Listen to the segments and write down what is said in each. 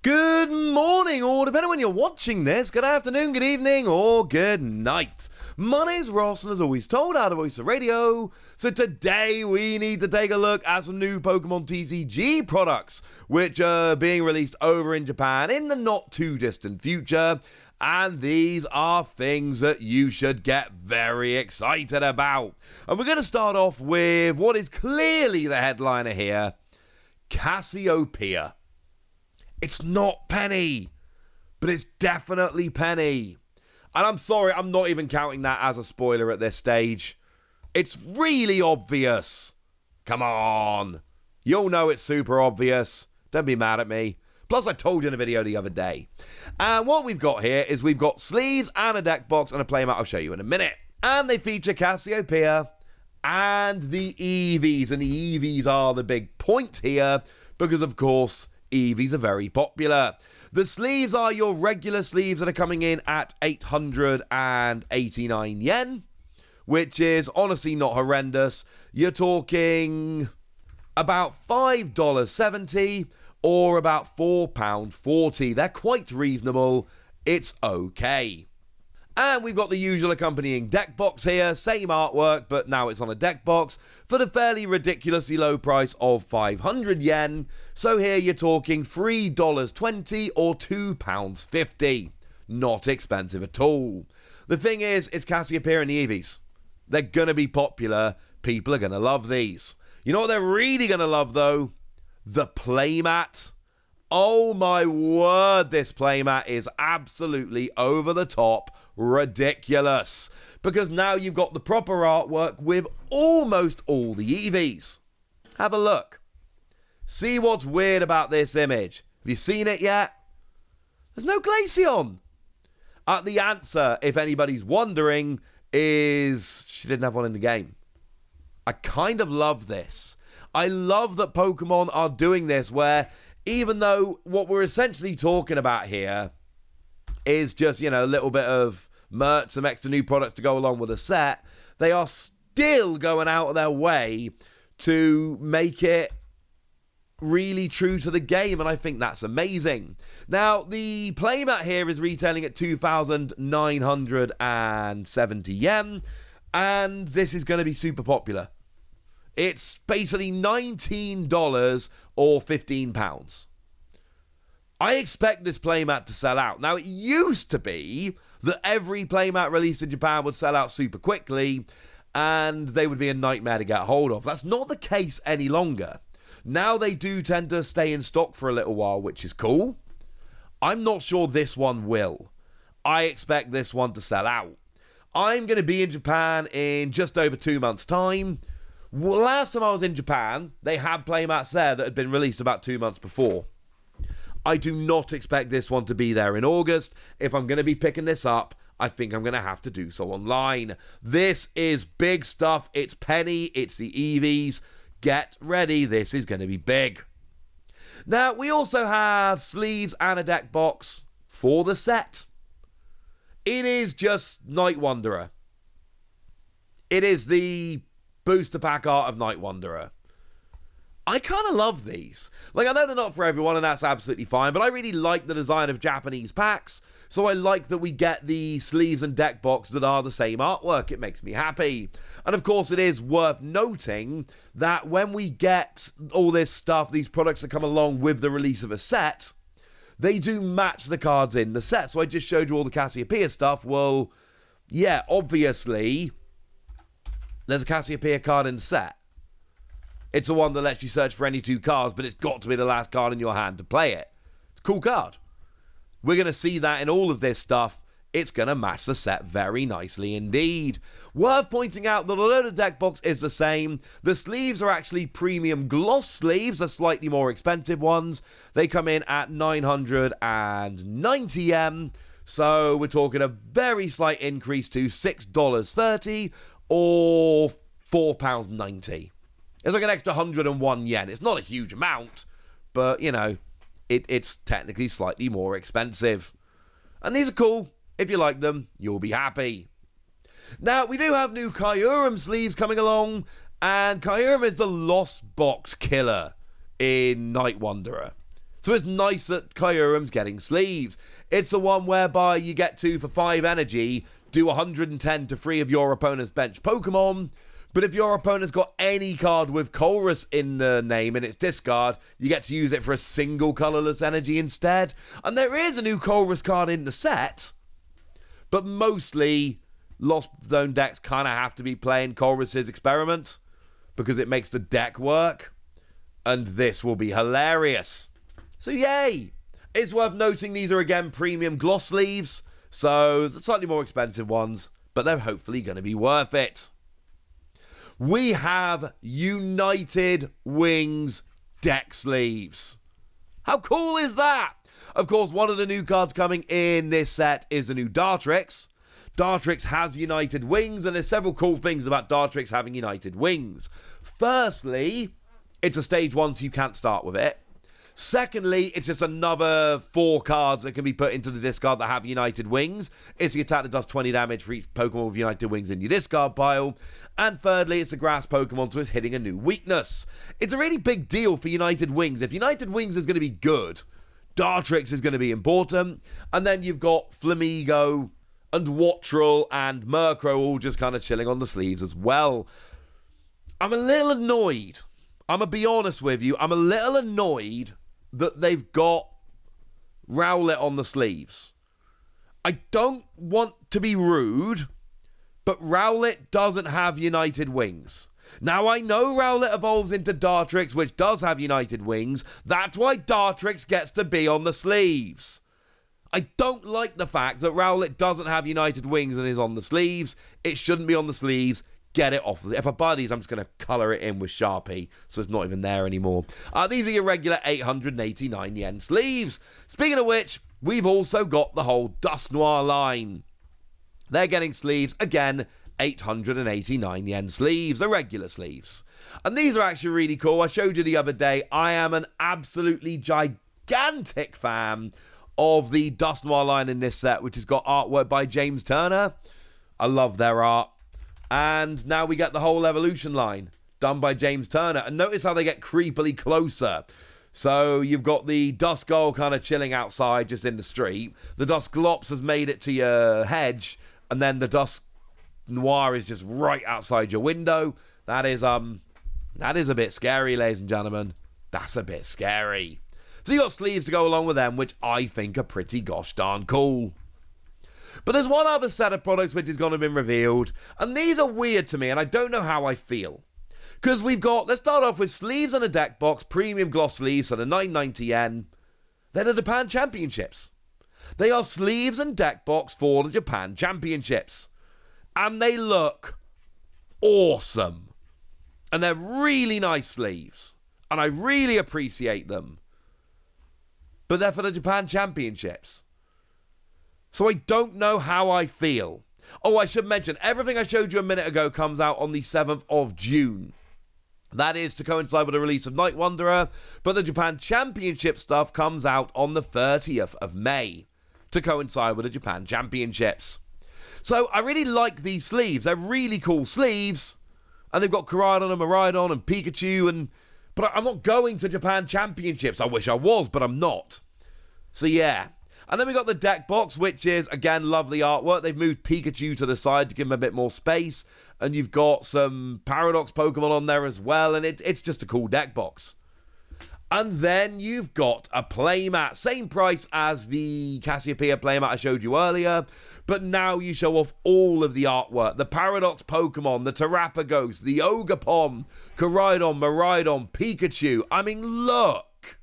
Good morning, or depending on when you're watching this, good afternoon, good evening, or good night. My name's Ross, and as always told, out of Voice of Radio. So today we need to take a look at some new Pokémon TCG products, which are being released over in Japan in the not too distant future. And these are things that you should get very excited about. And we're going to start off with what is clearly the headliner here, Cassiopeia. It's not Penny, but it's definitely Penny. And I'm sorry, I'm not even counting that as a spoiler at this stage. It's really obvious. Come on. You'll know it's super obvious. Don't be mad at me. Plus, I told you in a video the other day. And what we've got here is we've got sleeves and a deck box and a playmat I'll show you in a minute. And they feature Cassiopeia and the Eevees. And the Eevees are the big point here because, of course, Eevees are very popular. The sleeves are your regular sleeves that are coming in at 889 yen, which is honestly not horrendous. You're talking about $5.70 or about £4.40. They're quite reasonable. It's okay. And we've got the usual accompanying deck box here, same artwork, but now it's on a deck box for the fairly ridiculously low price of 500 yen. So here you're talking $3.20 or £2.50. Not expensive at all. The thing is, it's Cassiopeia and the Eevees. They're going to be popular. People are going to love these. You know what they're really going to love, though? The playmat. Oh my word, this playmat is absolutely over the top ridiculous. Because now you've got the proper artwork with almost all the Eevees. Have a look. See what's weird about this image. Have you seen it yet? There's no Glaceon. The answer, if anybody's wondering, is she didn't have one in the game. I kind of love this. I love that Pokemon are doing this where even though what we're essentially talking about here is just, a little bit of merch, some extra new products to go along with a set, they are still going out of their way to make it really true to the game, and I think that's amazing. Now, the playmat here is retailing at 2,970 yen, and this is going to be super popular. It's basically $19 or £15. I expect this playmat to sell out. Now, it used to be that every playmat released in Japan would sell out super quickly, and they would be a nightmare to get hold of. That's not the case any longer. Now they do tend to stay in stock for a little while, which is cool. I'm not sure this one will. I expect this one to sell out. I'm going to be in Japan in just over 2 months' time. Well, last time I was in Japan, they had playmats there that had been released about 2 months before. I do not expect this one to be there in August. If I'm going to be picking this up, I think I'm going to have to do so online. This is big stuff. It's Penny. It's the Eevees. Get ready. This is going to be big. Now, we also have sleeves and a deck box for the set. It is just Night Wanderer. It is the booster pack art of Night Wanderer. I kind of love these. I know they're not for everyone, and that's absolutely fine, but I really like the design of Japanese packs, so I like that we get the sleeves and deck box that are the same artwork. It makes me happy. And of course, it is worth noting that when we get all this stuff, these products that come along with the release of a set, they do match the cards in the set. So I just showed you all the Cassiopeia stuff. Well, yeah, obviously there's a Cassiopeia card in the set. It's the one that lets you search for any two cards, but it's got to be the last card in your hand to play it. It's a cool card. We're going to see that in all of this stuff. It's going to match the set very nicely indeed. Worth pointing out that although the deck box is the same, the sleeves are actually premium gloss sleeves, the slightly more expensive ones. They come in at 990 yen, so we're talking a very slight increase to $6.30 or £4.90. It's like an extra 101 yen. It's not a huge amount, but, it's technically slightly more expensive. And these are cool. If you like them, you'll be happy. Now, we do have new Kyurem sleeves coming along, and Kyurem is the lost box killer in Night Wanderer. So it's nice that Kyurem's getting sleeves. It's the one whereby you get to, for 5 energy, do 110 to 3 of your opponent's bench Pokemon. But if your opponent's got any card with Colress in the name in its discard, you get to use it for a single colourless energy instead. And there is a new Colress card in the set, but mostly Lost Zone decks kind of have to be playing Colress's Experiment because it makes the deck work. And this will be hilarious. So yay! It's worth noting these are again premium gloss sleeves, so the slightly more expensive ones, but they're hopefully going to be worth it. We have United Wings deck sleeves. How cool is that? Of course, one of the new cards coming in this set is the new Dartrix. Dartrix has United Wings, and there's several cool things about Dartrix having United Wings. Firstly, it's a stage 1, so you can't start with it. Secondly, it's just another 4 cards that can be put into the discard that have United Wings. It's the attack that does 20 damage for each Pokemon with United Wings in your discard pile. And thirdly, it's a grass Pokemon, so it's hitting a new weakness. It's a really big deal for United Wings. If United Wings is going to be good, Dartrix is going to be important. And then you've got Flamigo and Wattrel and Murkrow all just kind of chilling on the sleeves as well. I'm a little annoyed. I'm going to be honest with you. I'm a little annoyed that they've got Rowlet on the sleeves. I don't want to be rude, but Rowlet doesn't have United Wings. Now, I know Rowlet evolves into Dartrix, which does have United Wings. That's why Dartrix gets to be on the sleeves. I don't like the fact that Rowlet doesn't have United Wings and is on the sleeves. It shouldn't be on the sleeves. Get it off. If I buy these, I'm just going to colour it in with Sharpie, so it's not even there anymore. These are your regular 889 yen sleeves. Speaking of which, we've also got the whole Dusknoir line. They're getting sleeves, again, 889 yen sleeves, the regular sleeves. And these are actually really cool. I showed you the other day. I am an absolutely gigantic fan of the Dusknoir line in this set, which has got artwork by James Turner. I love their art. And now we get the whole evolution line done by James Turner. And notice how they get creepily closer. So you've got the Duskull kind of chilling outside just in the street. The Dusklops has made it to your hedge. And then the Dusknoir is just right outside your window. That is a bit scary, ladies and gentlemen. That's a bit scary. So you got sleeves to go along with them, which I think are pretty gosh darn cool. But there's one other set of products which is going to have been revealed, and these are weird to me, and I don't know how I feel. Because we've got, let's start off with sleeves and a deck box, premium gloss sleeves, so the 990 yen. Then the Japan Championships. They are sleeves and deck box for the Japan Championships. And they look awesome. And they're really nice sleeves. And I really appreciate them. But they're for the Japan Championships. So I don't know how I feel. Oh, I should mention, everything I showed you a minute ago comes out on the 7th of June. That is to coincide with the release of Night Wanderer, but the Japan Championship stuff comes out on the 30th of May to coincide with the Japan Championships. So I really like these sleeves. They're really cool sleeves, and they've got Koraidon and Miraidon and Pikachu, but I'm not going to Japan Championships. I wish I was, but I'm not. So yeah. And then we got the deck box, which is, again, lovely artwork. They've moved Pikachu to the side to give him a bit more space. And you've got some Paradox Pokemon on there as well. And it's just a cool deck box. And then you've got a playmat. Same price as the Cassiopeia playmat I showed you earlier. But now you show off all of the artwork. The Paradox Pokemon, the Terrapagos, the Ogerpon, Koraidon, Miraidon, Pikachu. I mean, look.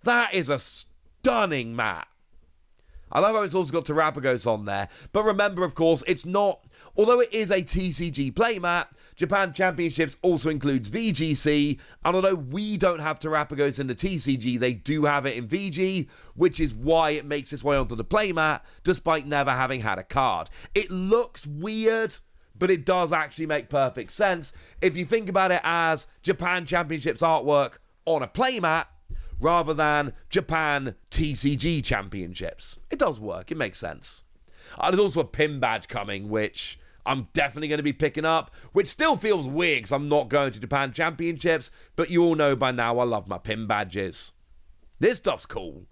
That is a stunning mat. I love how it's also got Terrapagos on there. But remember, of course, it's not... Although it is a TCG playmat, Japan Championships also includes VGC. And although we don't have Terrapagos in the TCG, they do have it in VG, which is why it makes its way onto the playmat, despite never having had a card. It looks weird, but it does actually make perfect sense. If you think about it as Japan Championships artwork on a playmat, rather than Japan TCG Championships. It does work. It makes sense. There's also a pin badge coming, which I'm definitely going to be picking up, which still feels weird because I'm not going to Japan Championships, but you all know by now I love my pin badges. This stuff's cool.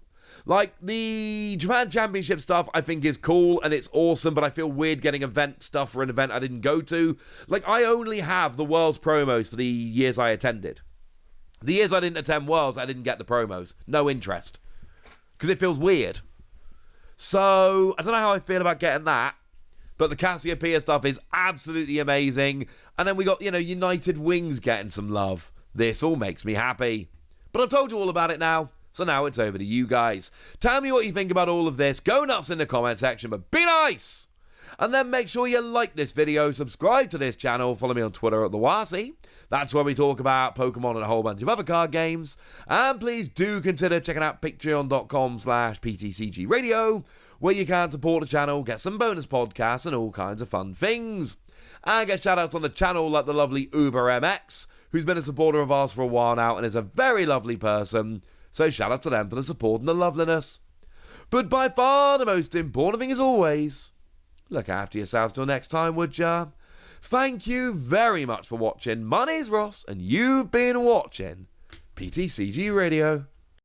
Like, the Japan Championship stuff I think is cool and it's awesome, but I feel weird getting event stuff for an event I didn't go to. Like, I only have the Worlds promos for the years I attended. The years I didn't attend Worlds, I didn't get the promos. No interest. Because it feels weird. So, I don't know how I feel about getting that. But the Cassiopeia stuff is absolutely amazing. And then we got, United Wings getting some love. This all makes me happy. But I've told you all about it now. So now it's over to you guys. Tell me what you think about all of this. Go nuts in the comment section, but be nice! And then make sure you like this video, subscribe to this channel, follow me on Twitter at TheWasi. That's where we talk about Pokemon and a whole bunch of other card games. And please do consider checking out patreon.com/PTCG Radio, where you can support the channel, get some bonus podcasts and all kinds of fun things. And get shoutouts on the channel like the lovely Uber MX, who's been a supporter of ours for a while now and is a very lovely person. So shout out to them for the support and the loveliness. But by far the most important thing is always, look after yourselves till next time, would ya? Thank you very much for watching. My name's Ross, and you've been watching PTCG Radio.